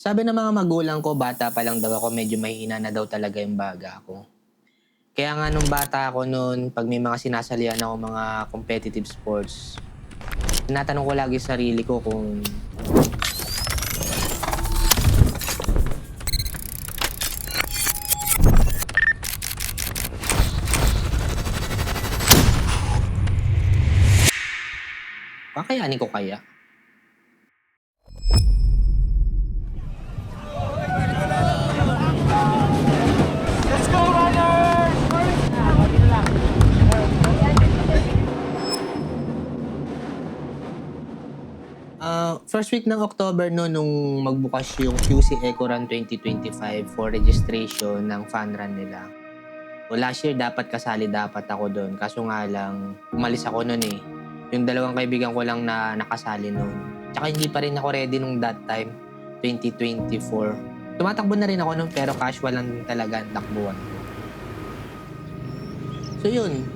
Sabi ng mga magulang ko, bata pa lang daw ako, medyo mahina na daw talaga yung baga ko. Kaya nga nung bata ako noon, 'pag may mga sinasalihan ako mga competitive sports, tinatanong ko lagi sa sarili ko kung kakayanin ko kaya? Let's go, runners! First week ng October no, nung magbukas yung QC Eco Run 2025 for registration ng fun run nila. So last year dapat kasali dapat ako doon, kaso nga lang umalis ako noon eh. Yung dalawang kaibigan ko lang na nakasali noon. Tsaka hindi pa rin ako ready nung that time, 2024. Tumatakbo na rin ako noon pero casual lang din talaga ang takbuhan ko. So yun,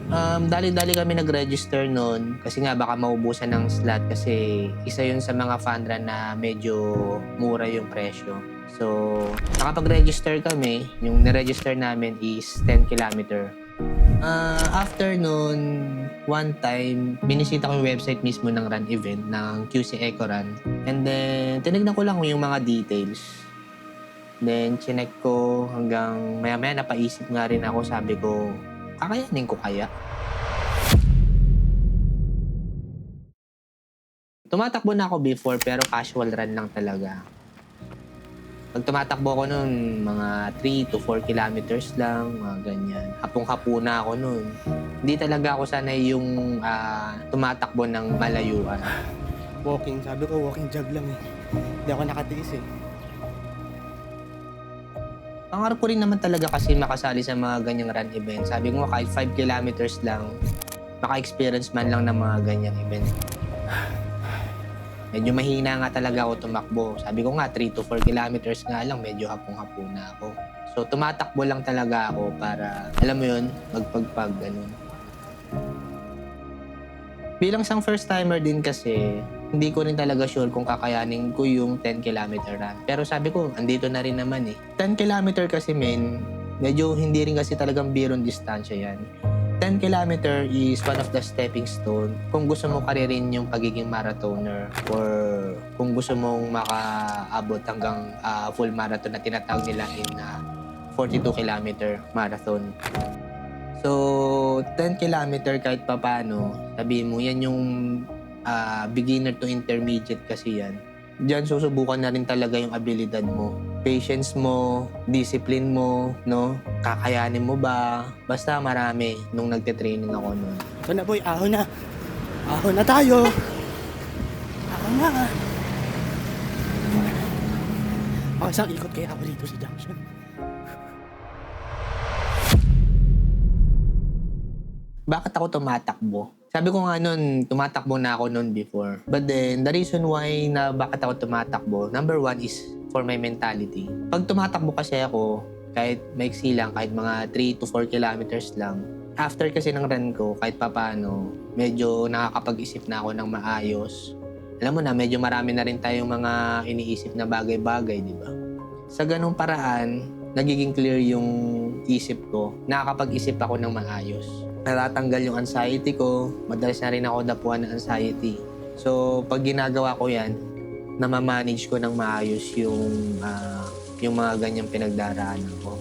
dali-dali kami nag-register noon kasi nga baka maubusan ng slot kasi isa yun sa mga fun run na medyo mura yung presyo. So, nakapag-register kami. Yung niregister namin is 10 kilometer. After nun, one time, binisita ko yung website mismo ng run event ng QC Eco Run. And then, tinignan ko lang yung mga details. Then, chinek ko hanggang maya-maya napaisip nga rin ako. Sabi ko, kakayanin ko kaya? Tumatakbo na ako before pero casual run lang talaga. Pag tumatakbo ako noon, mga 3 to 4 kilometers lang, mga ganyan. Hapong-hapo na ako noon. Hindi talaga ako sanay yung tumatakbo ng malayuan. Walking, sabi ko walking jog lang eh. Hindi ako nakatiis eh. Pangarap ko rin naman talaga kasi makasali sa mga ganyang run event. Sabi ko kahit 5 kilometers lang, maka-experience man lang ng mga ganyang event. Medyo mahina nga talaga ako tumakbo. Sabi ko nga, 3 to 4 kilometers nga lang, medyo hapong-hapo na ako. So, tumatakbo lang talaga ako para, alam mo yun, magpagpag, ganun. Bilang isang first-timer din kasi, hindi ko rin talaga sure kung kakayanin ko yung 10 kilometer run. Pero sabi ko, andito na rin naman eh. 10 kilometer kasi medyo hindi rin kasi talagang birong distansya yan. 10 kilometer is one of the stepping stone kung gusto mo karirin yung pagiging marathoner or kung gusto mong makaabot hanggang full marathon na tinatawag nila in 42 kilometer marathon. So, 10 kilometer kahit papano, sabihin mo, yan yung beginner to intermediate kasi yan. Diyan susubukan na rin talaga yung abilidad mo. Patience mo, discipline mo, no? Kakayanin mo ba? Basta marami nung nagte-training ako noon. Ito na boy, ahon na. Ahon na tayo. Ahon na. Isang ikot kaya ako dito sa junction. Bakit ako tumatakbo? Sabi ko nga noon, tumatakbo na ako noon before. But then, the reason why na bakit ako tumatakbo, number one is for my mentality. Pag tumatakbo kasi ako, kahit maiksi lang, kahit mga 3 to 4 kilometers lang, after kasi ng run ko, kahit papano, medyo nakakapag-isip na ako ng maayos. Alam mo na, medyo marami na rin tayong mga iniisip na bagay-bagay, di ba? Sa ganung paraan, nagiging clear yung isip ko, nakakapag-isip ako ng maayos. Natatanggal yung anxiety ko, madalas na rin ako dapuan ng anxiety. So, pag ginagawa ko yan, namamanage ko ng maayos yung mga ganyang pinagdaraanan ko.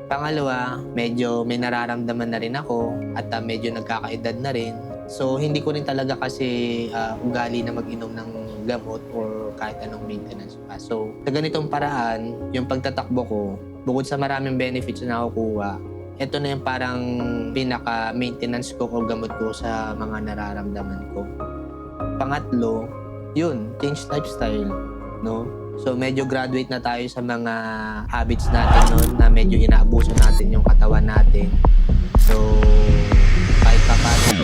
Pangalawa, medyo may nararamdaman na rin ako at medyo nagkakaedad na rin. So, hindi ko rin talaga kasi ugali na mag-inom ng gamot or kahit anong maintenance pa. So, sa ganitong paraan, yung pagtatakbo ko, bukod sa maraming benefits na nakukuha, ito na yung parang pinaka-maintenance ko o gamot ko sa mga nararamdaman ko. Pangatlo, yun, change lifestyle, no? So, medyo graduate na tayo sa mga habits natin noon na medyo inaabuso natin yung katawan natin. So, kahit pa paano,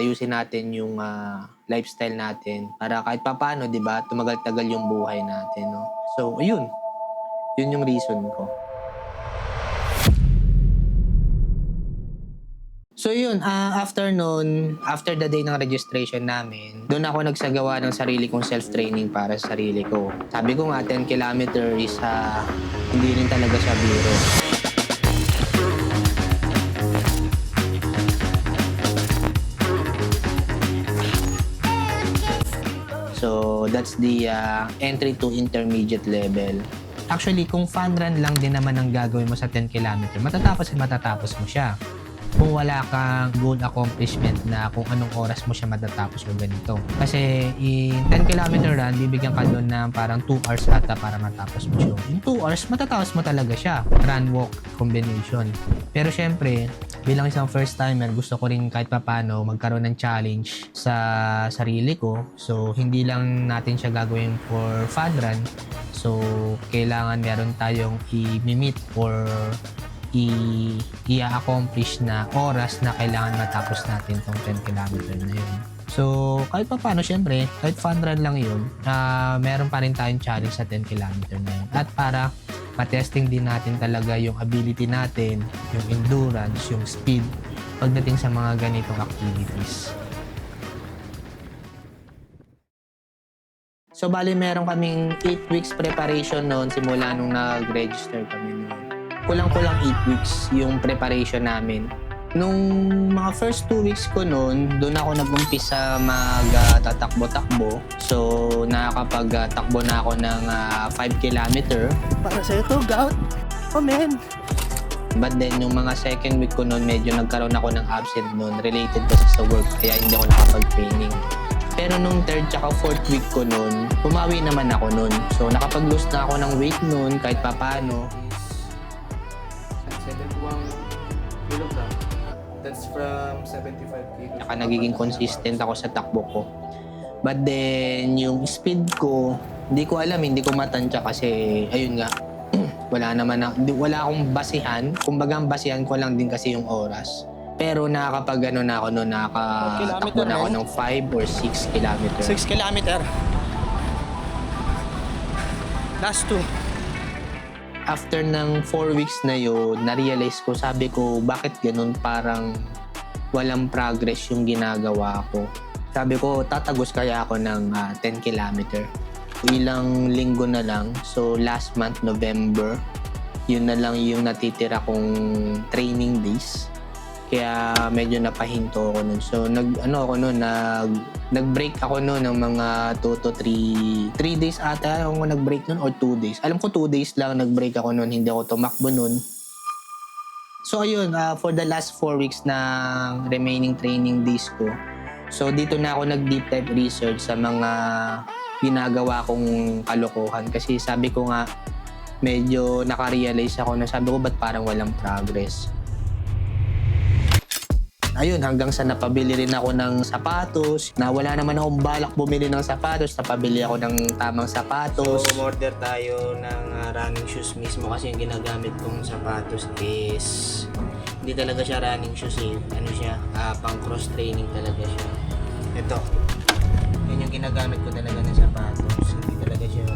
ayusin natin yung lifestyle natin para kahit pa paano, di ba, tumagal-tagal yung buhay natin, no? So, ayun. Yun yung reason ko. So yun, after nun, after the day ng registration namin, doon ako nagsagawa ng sarili kong self-training para sa sarili ko. Sabi ko nga, 10 kilometer is hindi rin talaga siya biro. So that's the entry to intermediate level. Actually, kung fun run lang din naman ang gagawin mo sa 10 kilometer, matatapos mo siya. Kung wala kang goal accomplishment na kung anong oras mo siya matatapos yung ganito. Kasi in 10 kilometer run, bibigyan ka doon ng parang 2 hours ata para matapos mo siya. In 2 hours, matatapos mo talaga siya. Run-walk combination. Pero syempre, bilang isang first timer, gusto ko rin kahit papano magkaroon ng challenge sa sarili ko. So, hindi lang natin siya gagawin for fun run. So, kailangan meron tayong i-meet or i-accomplish na oras na kailangan matapos natin tong 10 kilometer na yun. So, kahit pa paano, syempre, kahit fun run lang yun, meron pa rin tayong challenge sa 10 kilometer na yun. At para matesting din natin talaga yung ability natin, yung endurance, yung speed, pagdating sa mga ganitong activities. So, bali meron kaming 8 weeks preparation noon simula nung nag-register kami noon. Kulang-kulang 8 weeks yung preparation namin. Nung mga first 2 weeks ko noon, doon ako nag-umpisa mag-tatakbo-takbo. So, nakakapag-takbo na ako ng 5 kilometer. Para sa'yo to, gout. Oh, man. But then, yung mga second week ko noon, medyo nagkaroon ako ng absent noon related kasi sa work. Kaya hindi ako nakapag-training. Pero nung third tsaka fourth week ko noon, bumawi naman ako noon. So, nakapag-lose na ako ng weight noon kahit papano. 71 kilogram. That's from 75 kilos. Tsaka nagiging consistent ako sa takbo ko. But then, yung speed ko, hindi ko alam, hindi ko matansya kasi, ayun nga, wala akong basihan. Kumbaga, ang basihan ko lang din kasi yung oras. Pero nakakapag na ako noon, nakakatakbo na ako ng 5 or 6 kilometers. 6 kilometer. Last 2. After ng 4 weeks na yun, na-realize ko, sabi ko, bakit ganun parang walang progress yung ginagawa ko. Sabi ko, tatagos kaya ako ng 10 kilometer. Ilang linggo na lang, so last month, November, yun na lang yung natitira kong training days. Kaya medyo napahinto ako nun. So nag-break ako nun ng mga 2 to 3 days ata ako nag-break nun or 2 days. Alam ko 2 days lang nag-break ako nun, hindi ako tumakbo nun. So ayun, for the last 4 weeks na remaining training days ko, so dito na ako nag-deep dive research sa mga ginagawa kong kalokohan. Kasi sabi ko nga, medyo nakarealize ako na sabi ko, ba't parang walang progress? Ayun, hanggang sa napabili rin ako ng sapatos. Na wala naman akong balak bumili ng sapatos. Napabili ako ng tamang sapatos. So, umorder tayo ng running shoes mismo kasi yung ginagamit kong sapatos is hindi talaga siya running shoes eh. Ano siya, pang cross training talaga siya. Ito. Yan yung ginagamit ko talaga ng sapatos. Hindi talaga siya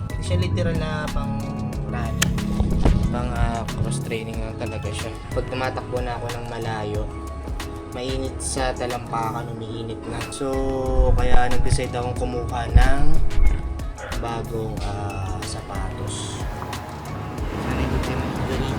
hindi siya literal na pang running. Pang cross training lang talaga siya. Pag tumatakbo na ako ng malayo, mainit sa talampakan, umiinit na. So, kaya nag-decide akong kumuha ng bagong sapatos. Sana hindi tayo magagaling.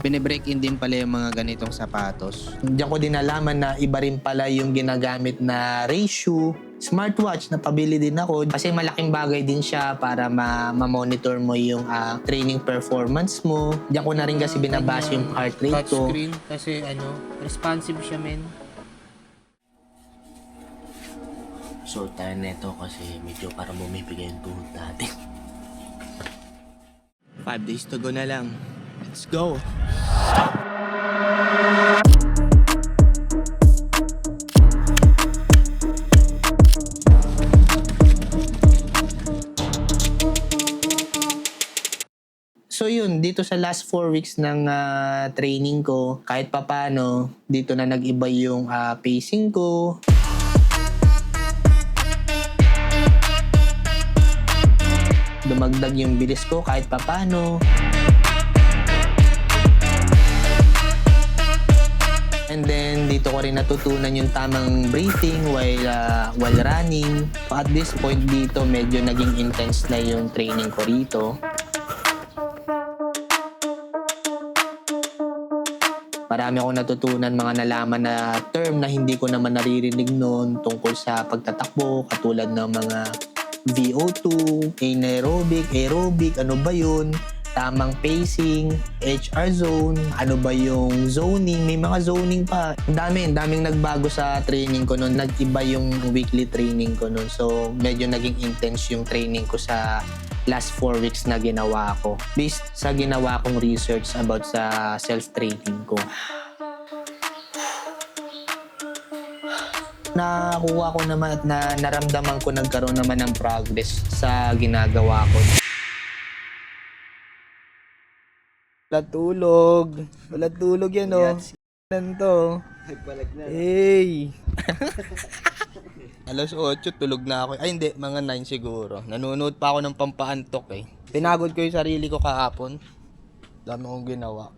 Binibreak in din pala yung mga ganitong sapatos. Diyan ko din nalaman na iba rin pala yung ginagamit na race shoe. Smartwatch, napabili din ako. Kasi malaking bagay din siya para ma-monitor mo yung training performance mo. Diyan ko na rin kasi binabase yung heart rate ko. Touchscreen kasi responsive siya men. So tayo neto kasi medyo parang bumibigay yung tuhod natin. 5 days to go na lang. Let's go! So yun, dito sa last 4 weeks ng training ko, kahit papano, dito na nag-iba yung pacing ko. Dumagdag yung bilis ko kahit papano. And And then dito ko rin natutunan yung tamang breathing while running. At this point dito medyo naging intense na yung training ko rito. Marami akong natutunan, mga nalaman na term na hindi ko naman naririnig noon tungkol sa pagtatakbo, katulad ng mga VO2, anaerobic, aerobic, ano ba yun? Tamang pacing, HR zone, ano ba yung zoning, may mga zoning pa. Ang daming nagbago sa training ko noon. Nag-iba yung weekly training ko noon. So, medyo naging intense yung training ko sa last 4 weeks na ginawa ko. Based sa ginawa kong research about sa self-training ko. Nakuha ko naman at naramdaman ko nagkaroon naman ng progress sa ginagawa ko. Wala tulog yan, oh. Nanto. Hey. Alas 8, tulog na ako. Ay, hindi. Mga 9 siguro. Nanonood pa ako ng pampaantok, eh. Pinagod ko yung sarili ko kahapon. Dami kong ginawa.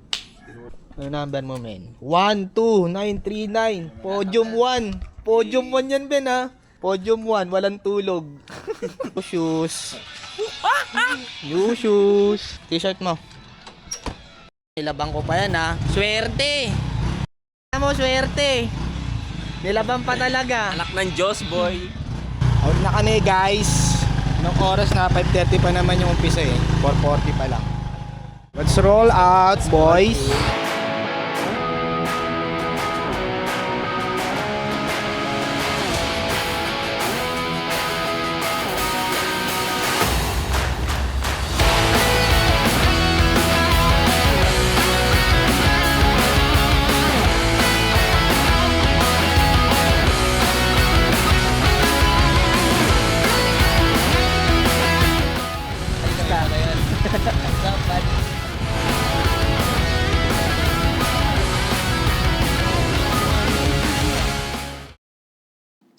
Ano number mo, men? 1, 2, 9, 3, 9. Podium 1. Podium 1 yan, Ben, ha? Podium 1. Walang tulog. Shoes. New shoes. T-shirt mo. Nilabang ko pa yan, ha? Swerte! Ano mo, swerte! Nilabang pa talaga. Anak ng Diyos, boy. Out na kami, guys. Nung oras na 5:30 pa naman yung umpisa, eh. 4:40 pa lang. Let's roll out, boys.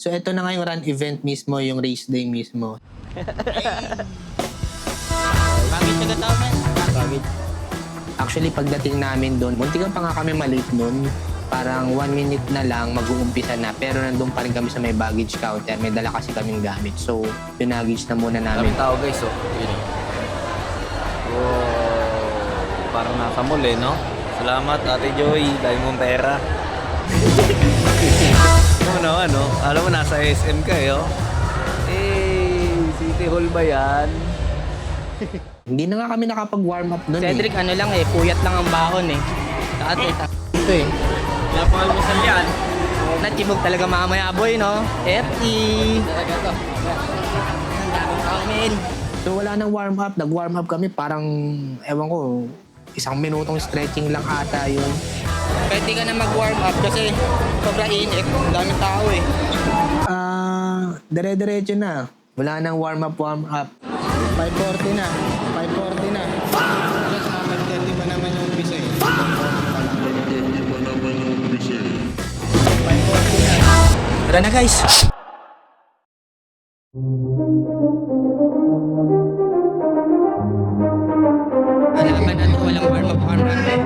So ito na nga yung run event mismo, yung race day mismo. Pagit ka tao, man. Actually, pagdating namin doon, muntikan pa nga kami malate noon. Parang 1 minute na lang mag-uumpisa na. Pero nandun pa rin kami sa may baggage counter. May dala kasi kaming gamit. So, pinaggage na muna namin. Daming tao, guys, oh. Yun. Wow. Parang nasa mall, eh, no? Salamat, Ate Joy. Dahil mong pera. Ano? Alam mo, nasa SM ka, eh, oh. City Hall ba yan? Hindi na nga kami nakapag-warm up noon Cedric, ano lang eh, puyat lang ang bahon eh. Dati, Ito eh. Napangalmusal yan. natibog talaga mamaya boy, no? FE! Talaga to. Ang daming tao, men. So wala nang warm up. Nag-warm up kami parang, ewan ko, 1 minutong stretching lang ata yun. Pwede ka na mag-warm up kasi sobrang init. Ang daming tao eh. Dire-diretso na. Wala nang warm up. 5:40 na. 5:40 na. Just na 5:30 pa naman yung umpisa, eh. 5:40 na. Tara na guys! Alaman ano, walang warm up eh.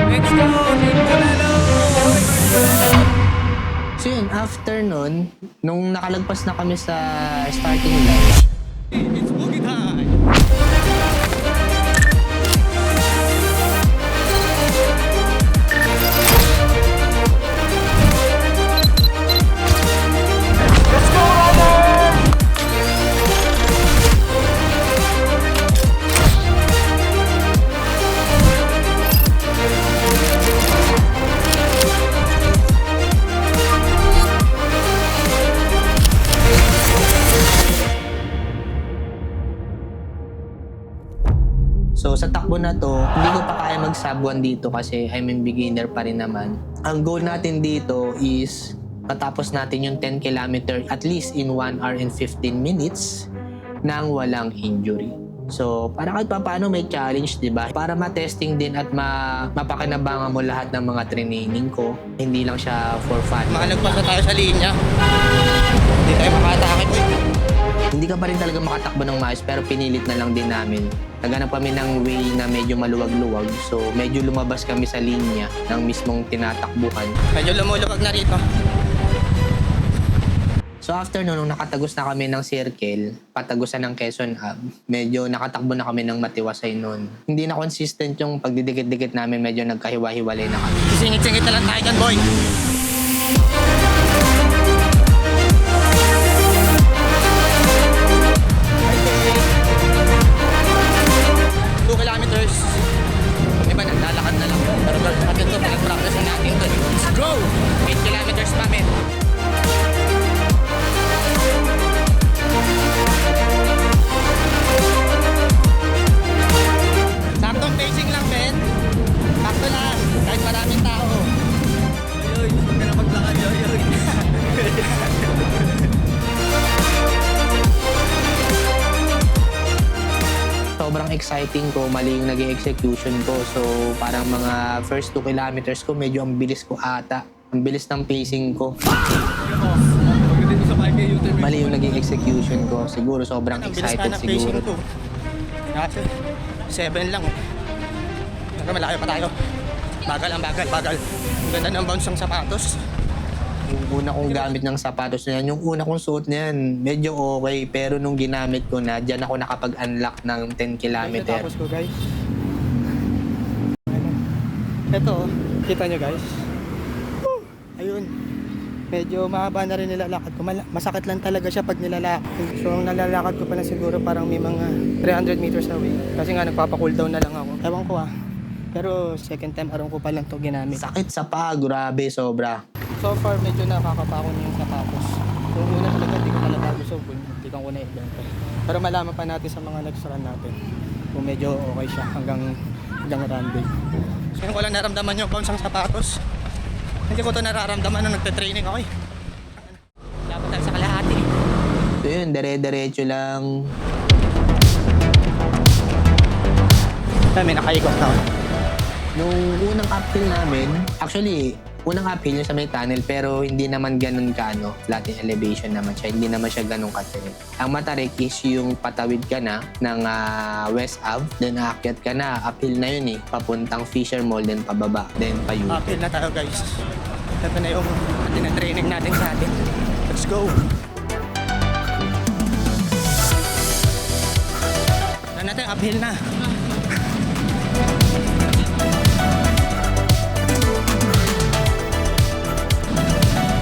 Let's go! So yun, after nun, nung nakalagpas na kami sa starting line, It's boogie time! so sa takbo na to, hindi ko pa kaya mag-sub 1 dito kasi I'm a beginner pa rin naman. Ang goal natin dito is matapos natin yung 10 kilometer at least in 1 hour and 15 minutes nang walang injury. So, para kahit pa paano may challenge, di ba? Para ma-testing din at mapakinabangan mo lahat ng mga training ko. Hindi lang siya for fun. Makalagpas na tayo sa linya. Hindi tayo makatake boy. Hindi ka pa rin talaga makatakbo ng maayos pero pinilit na lang din namin. Naghanap kami ng way na medyo maluwag-luwag. So medyo lumabas kami sa linya ng mismong tinatakbuhan. Medyo lumuluwag na rito. So after nung nakatagos na kami ng circle, patagusan ng Quezon Ave, medyo nakatakbo na kami ng matiwasay nun. Hindi na consistent yung pagdidikit-dikit namin, medyo nagkahiwa-hiwalay na kami. Sisingit-singit na lang tayo dyan, boy. Kilometers. Di ba, naglalakad na lang. Pero natin ito, pinag-practice na natin ito. Let's go! 8 kilometers pa, men. Saktong pacing lang, men. Sakto lang. Kahit maraming tao. Ayoy, huwag ka na maglakad, ayoy. Sobrang exciting ko, mali yung naging execution ko. So parang mga first 2 kilometers ko, medyo ang bilis ko ata. Ang bilis ng pacing ko. Mali yung naging execution ko. Siguro sobrang Ang bilis excited ka ng pacing siguro. ko. Kasi 7 lang. Pero malayo pa tayo. Bagal ang bagal, bagal. Ang ganda ng bounce ng sapatos. Yung una kong gamit ng sapatos na yan, yung una kong suot na yan, medyo okay. Pero nung ginamit ko na, dyan ako nakapag-unlock ng 10 kilometer. Tapos ko, guys. Ito, kita nyo, guys. Woo! Ayun. Medyo mahaba na rin nilalakad ko. Masakit lang talaga siya pag nilalakad. So, ang nalalakad ko pala siguro parang may mga 300 meters away. Kasi nga, nagpapa-cool down na lang ako. Ewan ko Pero second time aron ko pa lang to ginamit. Sakit sa paa, grabe, sobra. So far, medyo nakakapako na yung sapatos. Yung una talaga, di ko pala bago so hindi ko na ibenta. Pero malaman pa natin sa mga next run natin kung medyo okay siya hanggang runway. So yung walang naramdaman yung bounce ng sapatos, hindi ko to nararamdaman nung nagte-training ako eh. Dapat tayo sa kalahati. So yun, dire-diretso lang. May nakaikot na ako. Nung unang uphill namin, actually, unang uphill yung sa may tunnel pero hindi naman ganun ka, flat in elevation naman siya. Hindi naman siya ganun katarik. Ang matarik is yung patawid ka na ng West Ave, then aakyat ka na, uphill na yun papuntang Fisher Mall, then pababa, then pa-U. Uphill na tayo guys. Ito na yung training natin sa atin. Let's go! Ano natin, uphill na.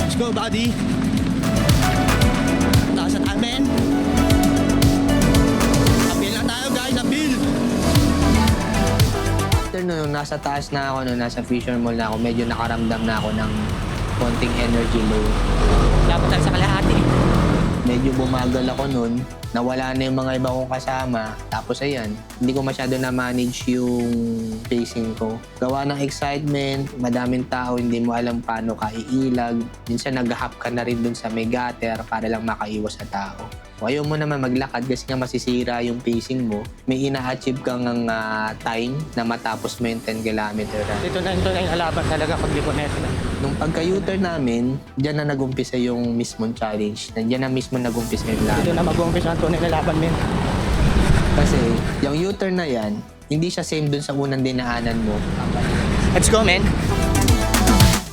Let's go, buddy! Taas at amen! Uphill na tayo guys, uphill! After nung nasa taas na ako, nasa Fisher Mall na ako, medyo nakaramdam na ako ng konting energy low. Dapat tayo sa kalahati. Medyo bumagal ako nun, nawala na yung mga iba kong kasama. Tapos ayan, hindi ko masyado na-manage yung pacing ko. Gawa ng excitement, madaming tao, hindi mo alam paano ka iilag. Minsan nag-hop ka na rin dun sa may gutter para lang makaiwas sa tao. O ayaw mo naman maglakad kasi nga masisira yung pacing mo. May ina-achieve kang time na matapos mo yung 10 kilometer run. Ito na yung alaban talaga pag liko na ito na. Nung pagka-U-turn namin, dyan na nag-umpisa yung mismong challenge. Dyan na mismo nag-umpisa yung laban. Ito na mag-umpisa ang tunay na laban, men. Kasi yung U-turn na yan, hindi siya same dun sa unang dinaanan mo. Let's go, men.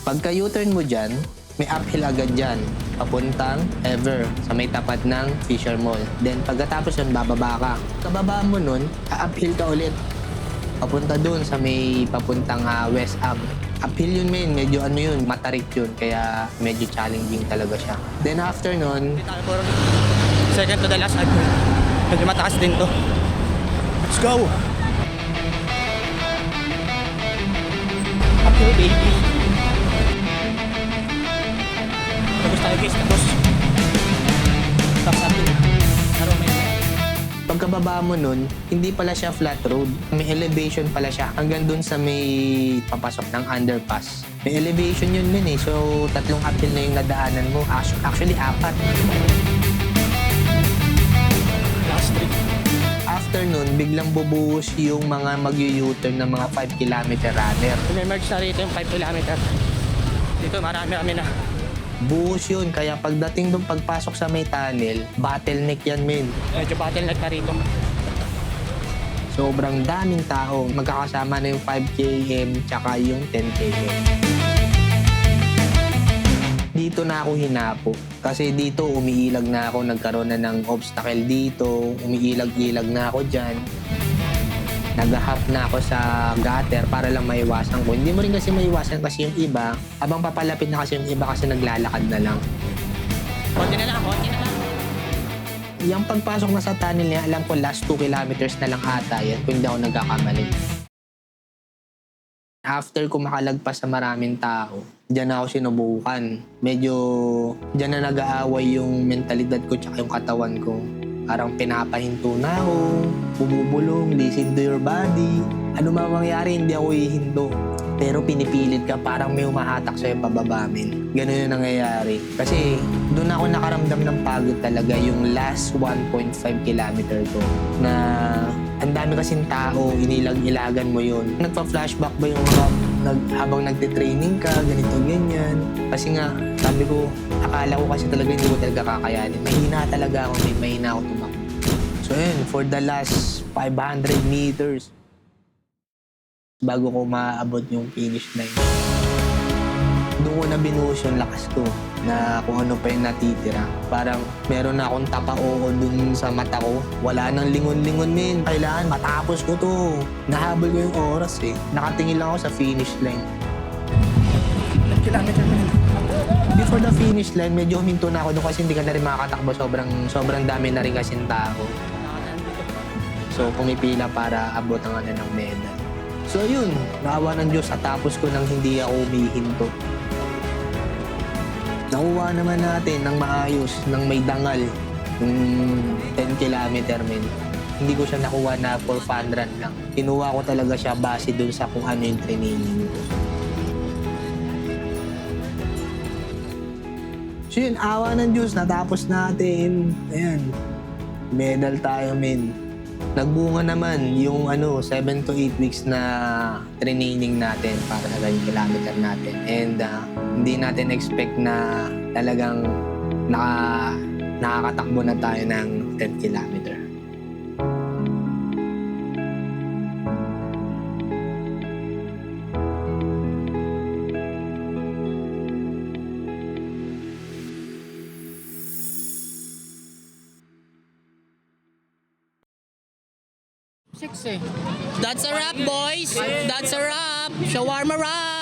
Pagka U-turn mo dyan, may uphill agad dyan. Papuntang Ever sa may tapat ng Fisher Mall. Then pagkatapos yun, bababa ka. Kababa mo nun, uphill ka ulit. Papunta dun sa may papuntang West Ave. Uphill yun, men. Medyo yun, matarik yun. Kaya medyo challenging talaga siya. Then after nun, Hindi tayo puro second to the last uphill. Medyo mataas din to. Let's go! Uphill, baby. Tapos tayo guys, tapos. Tapos uphill. Pero may pagkababa mo nun, hindi pala siya flat road. May elevation pala siya hanggang dun sa may papasok ng underpass. May elevation yun min So, 3 uphill na yung nadaanan mo. Actually, 4. last trip. After nun, biglang bubuhos yung mga mag-u-turn ng mga 5 kilometer runner. May merge na rito yung 5 kilometer. Dito marami-rami na. Buhos yun. Kaya pagdating doon, pagpasok sa may tunnel, bottleneck yan, men. Medyo bottleneck na rito. Sobrang daming tao. Magkakasama na yung 5km tsaka yung 10km. Dito na ako hinapo. Kasi dito umiilag na ako. Nagkaroon na ng obstacle dito. Umiilag-ilag na ako dyan. Nag-hop na ako sa gutter para lang maiwasan ko. Hindi mo rin kasi maiwasan kasi yung iba, habang papalapit na kasi yung iba kasi naglalakad na lang. Konti na lang, konti na lang. Yung pagpasok na sa tunnel niya, alam ko last 2 kilometers na lang ata yan kung hindi ako nagkakamali. After ko makalagpas sa maraming tao, diyan na ako sinubukan. Medyo diyan na nag-aaway yung mentalidad ko tsaka yung katawan ko. Parang pinapahinto na ako, bumubulong, listen to your body. Ano man mangyari, hindi ako ihinto. Pero pinipilit ka, parang may umahatak sa'yo pababa, men. Ganun yung nangyayari. Kasi doon ako nakaramdam ng pagod talaga yung last 1.5 kilometer ko. Na ang dami kasing tao, inilag-ilagan mo yun. Nagpa-flashback ba yung mga habang nagte-training ka, ganito, ganyan. Kasi nga, sabi ko, akala ko kasi talaga hindi ko talaga kakayanin. Mahina talaga ako, mahina ako tumakbo. So yun, for the last 500 meters, bago ko maabot yung finish line, doon ko na binuhos yung lakas ko na kung ano pa yung natitira. Parang meron na akong tapa-oo dun sa mata ko. Wala nang lingon-lingon, men. Kailangan matapos ko to. Nahabol ko yung oras eh. Nakatingin lang ako sa finish line. Kilometer na yun. Before the finish line, medyo huminto na ako doon kasi hindi ka na rin makakatakbo. Sobrang dami na rin kasing tao. So, pumipila para abot ang ano ng medal. So, yun. Naawa ng Diyos. Natapos ko nang hindi ako umihinto. Nakuha naman natin ng maayos, ng may dangal, yung 10 kilometer, men. Hindi ko siya nakuha na for fun run lang. Kinuha ko talaga siya base dun sa kung ano yung training ko. So yun, awa ng Diyos, natapos natin. Ayan, medal tayo, men. Nagbunga naman yung 7 to 8 weeks na training natin para sa 10 kilometer natin. And hindi natin expect na talagang nakakatakbo na tayo ng 10 kilometer. That's a wrap, boys. That's a wrap. Shawarma wrap.